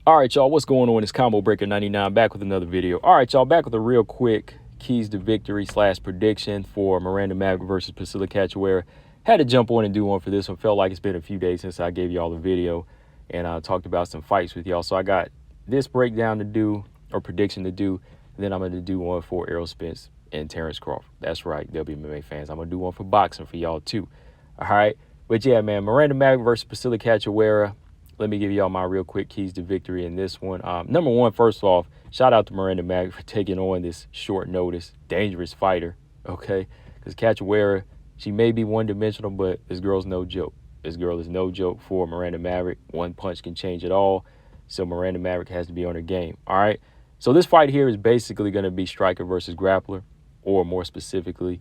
All right, y'all, what's going on? It's Combo Breaker 99 back with another video. All right, y'all, back with a real quick keys to victory / prediction for Miranda Maverick versus Priscila Cachoeira. Had to jump on and do one for this one. Felt like it's been a few days since I gave y'all the video and I talked about some fights with y'all. So I got this breakdown to do, or prediction to do, and then I'm going to do one for Errol Spence and Terrence Crawford. That's right, WMMA fans. I'm going to do one for boxing for y'all too. All right, but yeah, man, Miranda Maverick versus Priscila Cachoeira. Let me give y'all my real quick keys to victory in this one. Number one, first off, shout out to Miranda Maverick for taking on this short notice, dangerous fighter, okay? Because Cachoeira, she may be one-dimensional, but this girl's no joke. This girl is no joke for Miranda Maverick. One punch can change it all, so Miranda Maverick has to be on her game, all right? So this fight here is basically going to be striker versus grappler, or more specifically,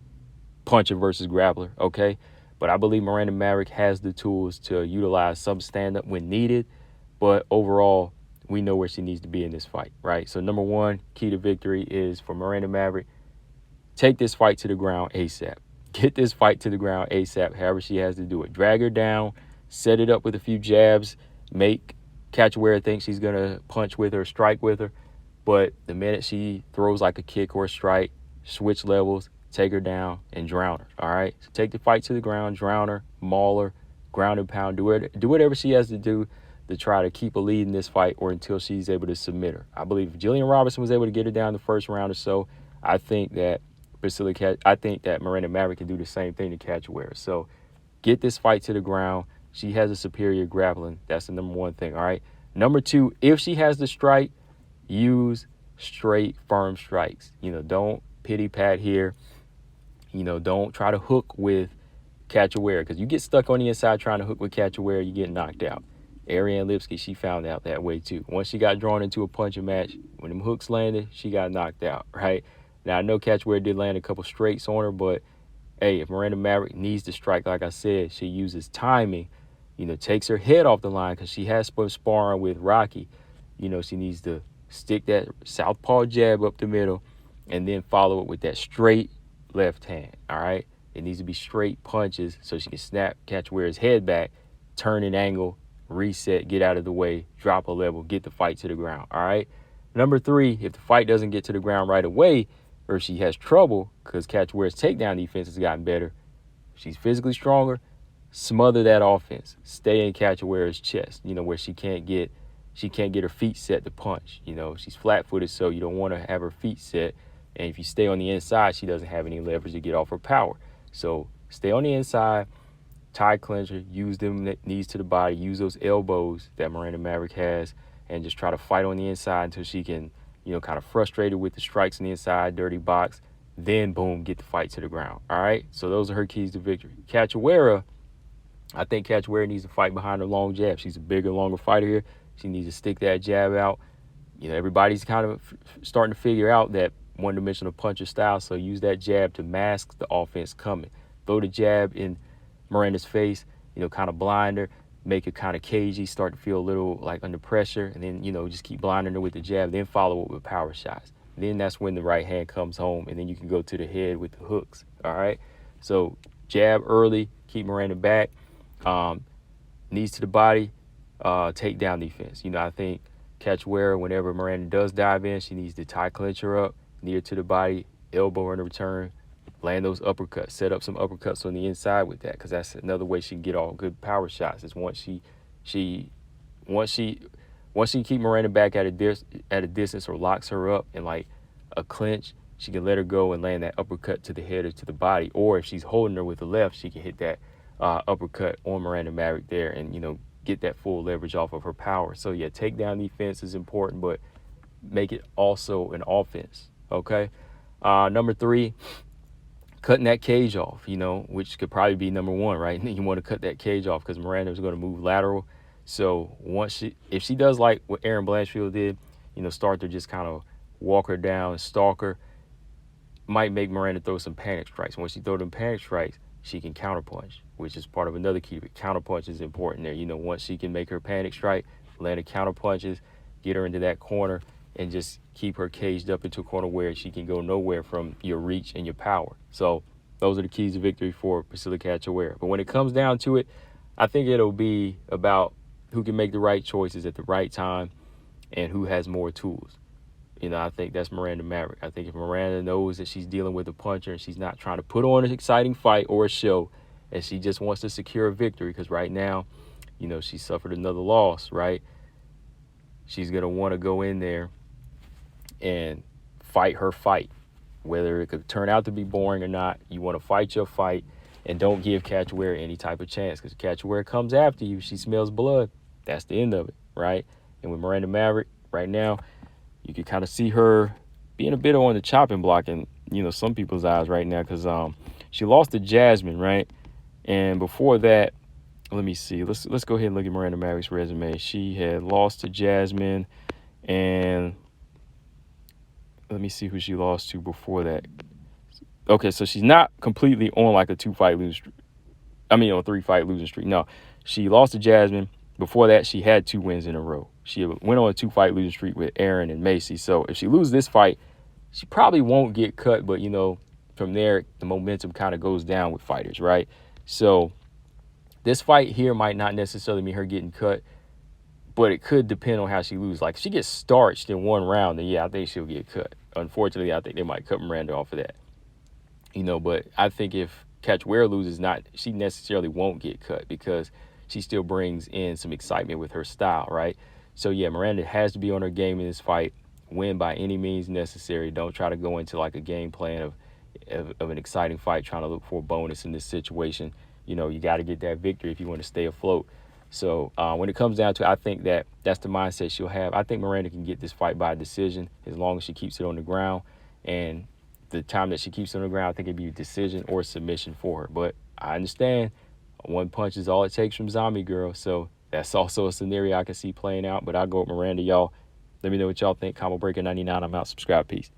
puncher versus grappler, okay? But I believe Miranda Maverick has the tools to utilize some stand-up when needed. But overall, we know where she needs to be in this fight, right? So number one, key to victory is for Miranda Maverick, take this fight to the ground ASAP. Get this fight to the ground ASAP, however she has to do it. Drag her down, set it up with a few jabs, make Cachoeira think she's going to punch with her, strike with her. But the minute she throws like a kick or a strike, switch levels, take her down and drown her. All right. So take the fight to the ground, drown her, maul her, ground and pound, do whatever she has to do to try to keep a lead in this fight or until she's able to submit her. I believe if Jillian Robinson was able to get her down the first round or so, I think that Miranda Maverick can do the same thing to Cachoeira. So get this fight to the ground. She has a superior grappling. That's the number one thing. All right. Number two, if she has the strike, use straight, firm strikes. Don't pity pat here. Don't try to hook with Cachoeira, because you get stuck on the inside trying to hook with Cachoeira, you get knocked out. Ariane Lipsky, she found out that way too. Once she got drawn into a punching match, when them hooks landed, she got knocked out, right? Now, I know Cachoeira did land a couple straights on her, but, hey, if Miranda Maverick needs to strike, like I said, she uses timing, takes her head off the line, because she has been sparring with Rocky. She needs to stick that southpaw jab up the middle and then follow it with that straight left hand. All right, it needs to be straight punches so she can snap Cachoeira's head back, turn an angle, reset, get out of the way, drop a level, get the fight to the ground. All right, number three, if the fight doesn't get to the ground right away, or if she has trouble because Cachoeira's takedown defense has gotten better, she's physically stronger, smother that offense, stay in Cachoeira's chest, where she can't get her feet set to punch. She's flat-footed, so you don't want to have her feet set. And if you stay on the inside, she doesn't have any leverage to get off her power. So stay on the inside, tie clincher, use them knees to the body, use those elbows that Miranda Maverick has, and just try to fight on the inside until she can, kind of frustrated with the strikes on the inside, dirty box, then boom, get the fight to the ground. All right, so those are her keys to victory. Cachoeira, I think Cachoeira needs to fight behind her long jab. She's a bigger, longer fighter here. She needs to stick that jab out. Everybody's kind of starting to figure out that one-dimensional puncher style, so use that jab to mask the offense coming. Throw the jab in Miranda's face, kind of blind her, make her kind of cagey, start to feel a little like under pressure, and then, just keep blinding her with the jab, then follow it with power shots. Then that's when the right hand comes home, and then you can go to the head with the hooks, all right? So jab early, keep Miranda back, knees to the body, takedown defense. I think Cachoeira, whenever Miranda does dive in, she needs to tie clinch her up, knee her to the body, elbow her in return, land those uppercuts, set up some uppercuts on the inside with that, because that's another way she can get all good power shots. Is once she keep Miranda back at a distance or locks her up in like a clinch, she can let her go and land that uppercut to the head or to the body. Or if she's holding her with the left, she can hit that uppercut on Miranda Maverick there and get that full leverage off of her power. So yeah, takedown defense is important, but make it also an offense. Okay. Number three, cutting that cage off, which could probably be number one, right? You want to cut that cage off because Miranda is going to move lateral. So if she does like what Erin Blanchfield did, start to just kind of walk her down, stalk her, might make Miranda throw some panic strikes. Once she throws them panic strikes, she can counterpunch, which is part of another key. Counterpunch is important there. Once she can make her panic strike, land her counterpunches, get her into that corner, and just keep her caged up into a corner where she can go nowhere from your reach and your power. So those are the keys to victory for Priscila Cachoeira. But when it comes down to it, I think it'll be about who can make the right choices at the right time. and who has more tools. You know, I think that's Miranda Maverick. I think if Miranda knows that she's dealing with a puncher and she's not trying to put on an exciting fight or a show, and she just wants to secure a victory, because right now, you know, she suffered another loss, right? She's going to want to go in there and fight her fight, whether it could turn out to be boring or not. You want to fight your fight and don't give Cachoeira any type of chance, because Cachoeira comes after you. She smells blood. That's the end of it, right? And with Miranda Maverick right now, you can kind of see her being a bit on the chopping block in, you know, some people's eyes right now, because she lost to Jasmine, right? And before that, let me see. Let's go ahead and look at Miranda Maverick's resume. She had lost to Jasmine, and let me see who she lost to before that. Okay, so she's not completely on like a 2-fight losing streak. I mean, on a 3-fight losing streak. No, she lost to Jasmine. Before that, she had 2 wins in a row. She went on a 2-fight losing streak with Aaron and Macy. So if she loses this fight, she probably won't get cut. But, you know, from there, the momentum kind of goes down with fighters, right? So this fight here might not necessarily mean her getting cut, but it could depend on how she loses. Like, if she gets starched in one round, then, yeah, I think she'll get cut. Unfortunately, I think they might cut Miranda off of that. You know, but I think if Cachoeira loses, she necessarily won't get cut, because she still brings in some excitement with her style, right? So, yeah, Miranda has to be on her game in this fight, win by any means necessary. Don't try to go into like a game plan of an exciting fight trying to look for a bonus in this situation. You know, you got to get that victory if you want to stay afloat. So when it comes down to it, I think that's the mindset she'll have. I think Miranda can get this fight by decision as long as she keeps it on the ground. And the time that she keeps it on the ground, I think it'd be a decision or submission for her. But I understand one punch is all it takes from Zombie Girl. So that's also a scenario I can see playing out. But I'll go with Miranda, y'all. Let me know what y'all think. Combo Breaker 99. I'm out. Subscribe. Peace.